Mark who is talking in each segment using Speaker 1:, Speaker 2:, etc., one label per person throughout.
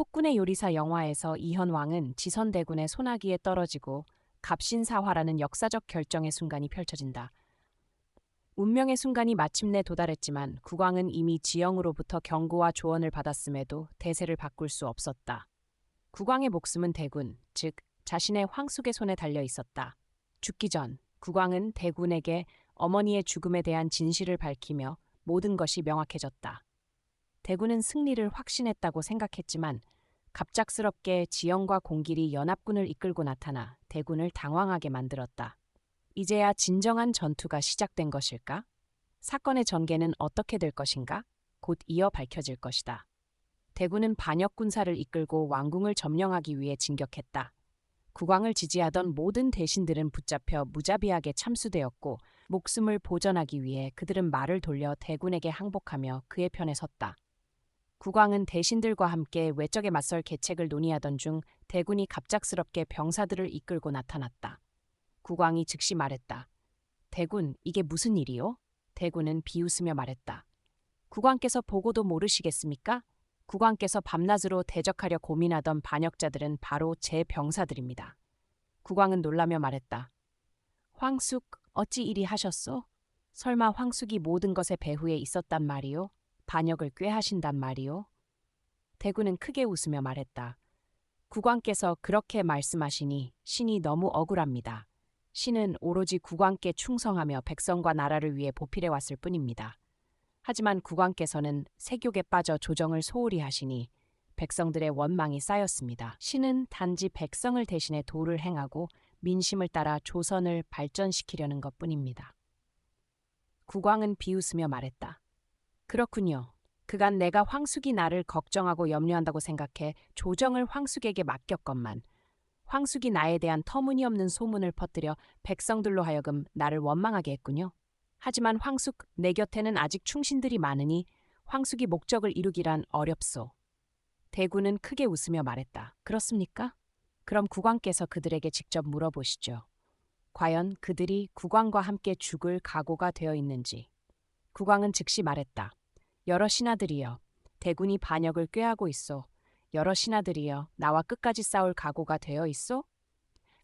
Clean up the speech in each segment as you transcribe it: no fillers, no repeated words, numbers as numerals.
Speaker 1: 폭군의 요리사 영화에서 이현왕은 지선대군의 소나기에 떨어지고 갑신사화라는 역사적 결정의 순간이 펼쳐진다. 운명의 순간이 마침내 도달했지만 국왕은 이미 지영으로부터 경고와 조언을 받았음에도 대세를 바꿀 수 없었다. 국왕의 목숨은 대군, 즉 자신의 황숙의 손에 달려 있었다. 죽기 전 국왕은 대군에게 어머니의 죽음에 대한 진실을 밝히며 모든 것이 명확해졌다. 대군은 승리를 확신했다고 생각했지만 갑작스럽게 지영과 공길이 연합군을 이끌고 나타나 대군을 당황하게 만들었다. 이제야 진정한 전투가 시작된 것일까? 사건의 전개는 어떻게 될 것인가? 곧 이어 밝혀질 것이다. 대군은 반역 군사를 이끌고 왕궁을 점령하기 위해 진격했다. 국왕을 지지하던 모든 대신들은 붙잡혀 무자비하게 참수되었고 목숨을 보전하기 위해 그들은 말을 돌려 대군에게 항복하며 그의 편에 섰다. 국왕은 대신들과 함께 외적에 맞설 계책을 논의하던 중 대군이 갑작스럽게 병사들을 이끌고 나타났다. 국왕이 즉시 말했다. 대군, 이게 무슨 일이요? 대군은 비웃으며 말했다. 국왕께서 보고도 모르시겠습니까? 국왕께서 밤낮으로 대적하려 고민하던 반역자들은 바로 제 병사들입니다. 국왕은 놀라며 말했다. 황숙, 어찌 이리 하셨소? 설마 황숙이 모든 것의 배후에 있었단 말이오? 반역을 꾀하신단 말이오? 대군은 크게 웃으며 말했다. 국왕께서 그렇게 말씀하시니 신이 너무 억울합니다. 신은 오로지 국왕께 충성하며 백성과 나라를 위해 보필해 왔을 뿐입니다. 하지만 국왕께서는 세욕에 빠져 조정을 소홀히 하시니 백성들의 원망이 쌓였습니다. 신은 단지 백성을 대신해 도를 행하고 민심을 따라 조선을 발전시키려는 것뿐입니다. 국왕은 비웃으며 말했다. 그렇군요. 그간 내가 황숙이 나를 걱정하고 염려한다고 생각해 조정을 황숙에게 맡겼건만 황숙이 나에 대한 터무니없는 소문을 퍼뜨려 백성들로 하여금 나를 원망하게 했군요. 하지만 황숙, 내 곁에는 아직 충신들이 많으니 황숙이 목적을 이루기란 어렵소. 대군은 크게 웃으며 말했다. 그렇습니까? 그럼 국왕께서 그들에게 직접 물어보시죠. 과연 그들이 국왕과 함께 죽을 각오가 되어 있는지. 국왕은 즉시 말했다. 여러 신하들이여, 대군이 반역을 꾀하고 있소. 여러 신하들이여, 나와 끝까지 싸울 각오가 되어 있소?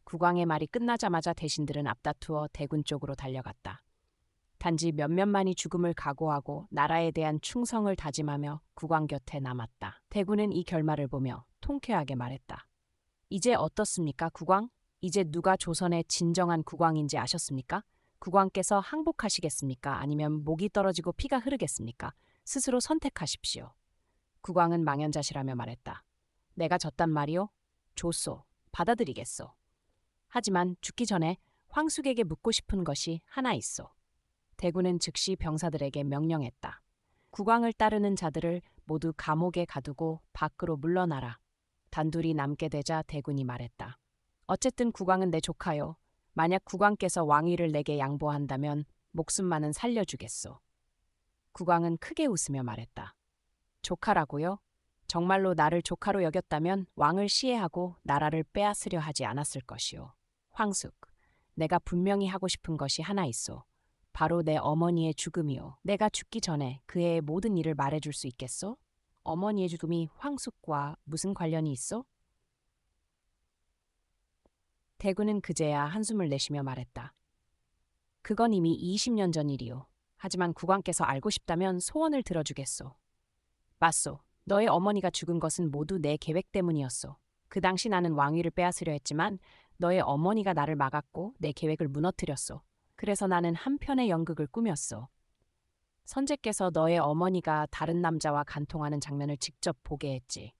Speaker 1: 국왕의 말이 끝나자마자 대신들은 앞다투어 대군 쪽으로 달려갔다. 단지 몇몇만이 죽음을 각오하고 나라에 대한 충성을 다짐하며 국왕 곁에 남았다. 대군은 이 결말을 보며 통쾌하게 말했다. 이제 어떻습니까, 국왕? 이제 누가 조선의 진정한 국왕인지 아셨습니까? 국왕께서 항복하시겠습니까? 아니면 목이 떨어지고 피가 흐르겠습니까? 스스로 선택하십시오. 국왕은 망연자실하며 말했다. 내가 졌단 말이오? 좋소. 받아들이겠소. 하지만 죽기 전에 황숙에게 묻고 싶은 것이 하나 있소. 대군은 즉시 병사들에게 명령했다. 국왕을 따르는 자들을 모두 감옥에 가두고 밖으로 물러나라. 단둘이 남게 되자 대군이 말했다. 어쨌든 국왕은 내 조카요. 만약 국왕께서 왕위를 내게 양보한다면 목숨만은 살려주겠소. 국왕은 크게 웃으며 말했다. 조카라고요? 정말로 나를 조카로 여겼다면 왕을 시해하고 나라를 빼앗으려 하지 않았을 것이오. 황숙, 내가 분명히 하고 싶은 것이 하나 있소. 바로 내 어머니의 죽음이오. 내가 죽기 전에 그의 모든 일을 말해줄 수 있겠소? 어머니의 죽음이 황숙과 무슨 관련이 있어? 대군은 그제야 한숨을 내쉬며 말했다. 그건 이미 20년 전 일이오. 하지만 국왕께서 알고 싶다면 소원을 들어주겠소. 맞소. 너의 어머니가 죽은 것은 모두 내 계획 때문이었소. 그 당시 나는 왕위를 빼앗으려 했지만 너의 어머니가 나를 막았고 내 계획을 무너뜨렸소. 그래서 나는 한편의 연극을 꾸몄소. 선제께서 너의 어머니가 다른 남자와 간통하는 장면을 직접 보게 했지.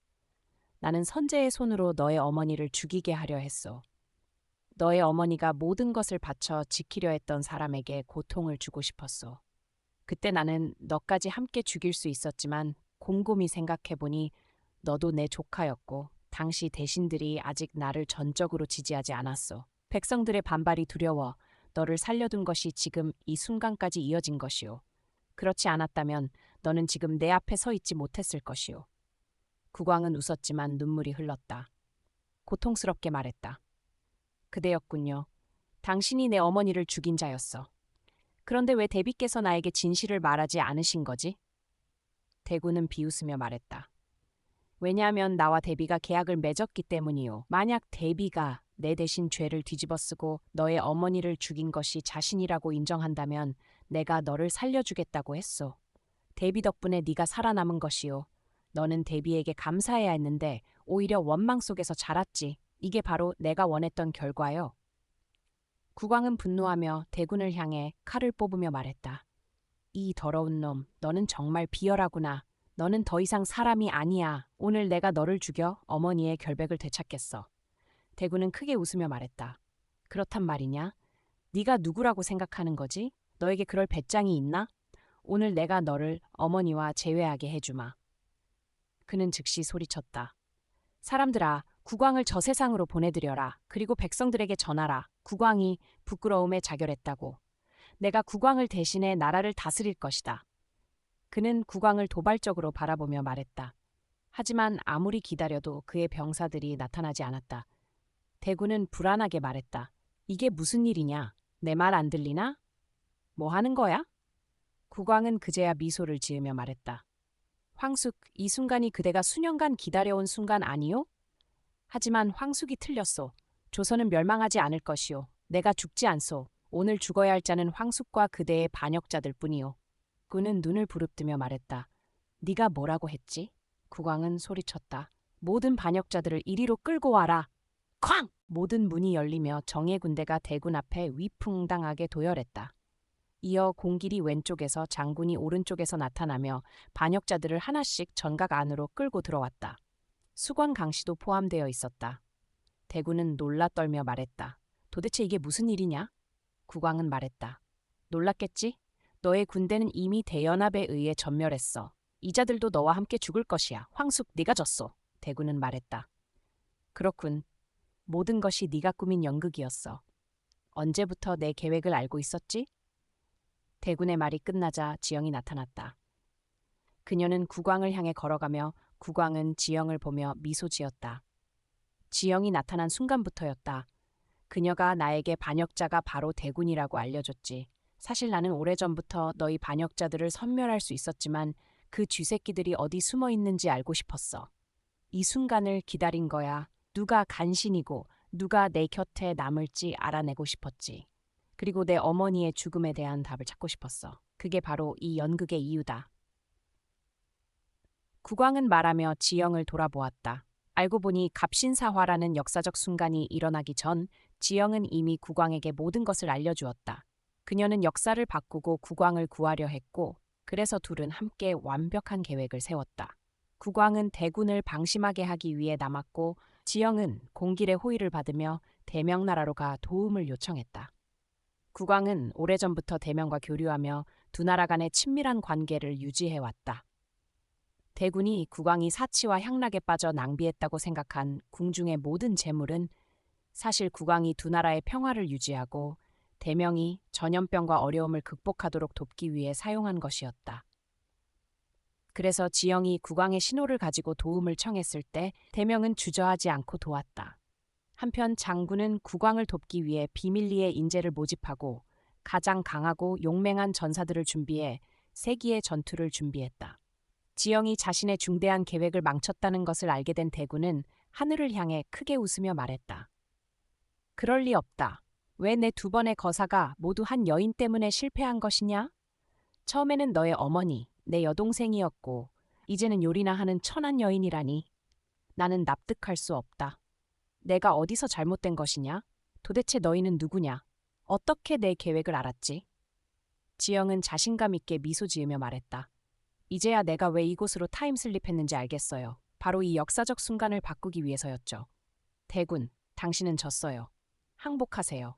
Speaker 1: 나는 선제의 손으로 너의 어머니를 죽이게 하려 했소. 너의 어머니가 모든 것을 바쳐 지키려 했던 사람에게 고통을 주고 싶었소. 그때 나는 너까지 함께 죽일 수 있었지만 곰곰이 생각해보니 너도 내 조카였고 당시 대신들이 아직 나를 전적으로 지지하지 않았소. 백성들의 반발이 두려워 너를 살려둔 것이 지금 이 순간까지 이어진 것이오. 그렇지 않았다면 너는 지금 내 앞에 서 있지 못했을 것이오. 국왕은 웃었지만 눈물이 흘렀다. 고통스럽게 말했다. 그대였군요. 당신이 내 어머니를 죽인 자였어. 그런데 왜 대비께서 나에게 진실을 말하지 않으신 거지? 대군은 비웃으며 말했다. 왜냐하면 나와 데비가 계약을 맺었기 때문이요. 만약 데비가 내 대신 죄를 뒤집어쓰고 너의 어머니를 죽인 것이 자신이라고 인정한다면 내가 너를 살려주겠다고 했소. 데비 덕분에 네가 살아남은 것이요. 너는 데비에게 감사해야 했는데 오히려 원망 속에서 자랐지. 이게 바로 내가 원했던 결과요. 국왕은 분노하며 대군을 향해 칼을 뽑으며 말했다. 이 더러운 놈, 너는 정말 비열하구나. 너는 더 이상 사람이 아니야. 오늘 내가 너를 죽여 어머니의 결백을 되찾겠어. 대군은 크게 웃으며 말했다. 그렇단 말이냐? 네가 누구라고 생각하는 거지? 너에게 그럴 배짱이 있나? 오늘 내가 너를 어머니와 재회하게 해주마. 그는 즉시 소리쳤다. 사람들아, 국왕을 저 세상으로 보내드려라. 그리고 백성들에게 전하라. 국왕이 부끄러움에 자결했다고. 내가 국왕을 대신해 나라를 다스릴 것이다. 그는 국왕을 도발적으로 바라보며 말했다. 하지만 아무리 기다려도 그의 병사들이 나타나지 않았다. 대군은 불안하게 말했다. 이게 무슨 일이냐? 내 말 안 들리나? 뭐 하는 거야? 국왕은 그제야 미소를 지으며 말했다. 황숙, 이 순간이 그대가 수년간 기다려온 순간 아니요? 하지만 황숙이 틀렸소. 조선은 멸망하지 않을 것이요. 내가 죽지 않소. 오늘 죽어야 할 자는 황숙과 그대의 반역자들 뿐이요. 그는 눈을 부릅뜨며 말했다. 네가 뭐라고 했지? 국왕은 소리쳤다. 모든 반역자들을 이리로 끌고 와라. 쾅! 모든 문이 열리며 정예 군대가 대군 앞에 위풍당하게 도열했다. 이어 공길이 왼쪽에서 장군이 오른쪽에서 나타나며 반역자들을 하나씩 전각 안으로 끌고 들어왔다. 수건 강씨도 포함되어 있었다. 대군은 놀라 떨며 말했다. 도대체 이게 무슨 일이냐? 국왕은 말했다. 놀랐겠지? 너의 군대는 이미 대연합에 의해 전멸했어. 이자들도 너와 함께 죽을 것이야. 황숙, 네가 졌어. 대군은 말했다. 그렇군. 모든 것이 네가 꾸민 연극이었어. 언제부터 내 계획을 알고 있었지? 대군의 말이 끝나자 지영이 나타났다. 그녀는 국왕을 향해 걸어가며 국왕은 지영을 보며 미소 지었다. 지영이 나타난 순간부터였다. 그녀가 나에게 반역자가 바로 대군이라고 알려줬지. 사실 나는 오래전부터 너희 반역자들을 섬멸할 수 있었지만 그 쥐새끼들이 어디 숨어 있는지 알고 싶었어. 이 순간을 기다린 거야. 누가 간신이고 누가 내 곁에 남을지 알아내고 싶었지. 그리고 내 어머니의 죽음에 대한 답을 찾고 싶었어. 그게 바로 이 연극의 이유다. 국왕은 말하며 지영을 돌아보았다. 알고 보니 갑신사화라는 역사적 순간이 일어나기 전 지영은 이미 국왕에게 모든 것을 알려주었다. 그녀는 역사를 바꾸고 국왕을 구하려 했고 그래서 둘은 함께 완벽한 계획을 세웠다. 국왕은 대군을 방심하게 하기 위해 남았고 지영은 공길의 호의를 받으며 대명나라로 가 도움을 요청했다. 국왕은 오래전부터 대명과 교류하며 두 나라 간의 친밀한 관계를 유지해왔다. 대군이 국왕이 사치와 향락에 빠져 낭비했다고 생각한 궁중의 모든 재물은 사실 국왕이 두 나라의 평화를 유지하고 대명이 전염병과 어려움을 극복하도록 돕기 위해 사용한 것이었다. 그래서 지영이 국왕의 신호를 가지고 도움을 청했을 때 대명은 주저하지 않고 도왔다. 한편 장군은 국왕을 돕기 위해 비밀리에 인재를 모집하고 가장 강하고 용맹한 전사들을 준비해 세기의 전투를 준비했다. 지영이 자신의 중대한 계획을 망쳤다는 것을 알게 된 대군은 하늘을 향해 크게 웃으며 말했다. 그럴 리 없다. 왜 내 두 번의 거사가 모두 한 여인 때문에 실패한 것이냐? 처음에는 너의 어머니, 내 여동생이었고 이제는 요리나 하는 천한 여인이라니. 나는 납득할 수 없다. 내가 어디서 잘못된 것이냐? 도대체 너희는 누구냐? 어떻게 내 계획을 알았지? 지영은 자신감 있게 미소 지으며 말했다. 이제야 내가 왜 이곳으로 타임슬립했는지 알겠어요. 바로 이 역사적 순간을 바꾸기 위해서였죠. 대군, 당신은 졌어요. 항복하세요.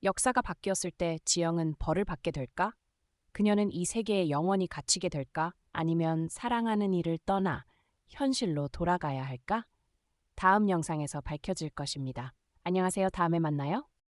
Speaker 1: 역사가 바뀌었을 때 지영은 벌을 받게 될까? 그녀는 이 세계에 영원히 갇히게 될까? 아니면 사랑하는 이를 떠나 현실로 돌아가야 할까? 다음 영상에서 밝혀질 것입니다. 안녕하세요. 다음에 만나요.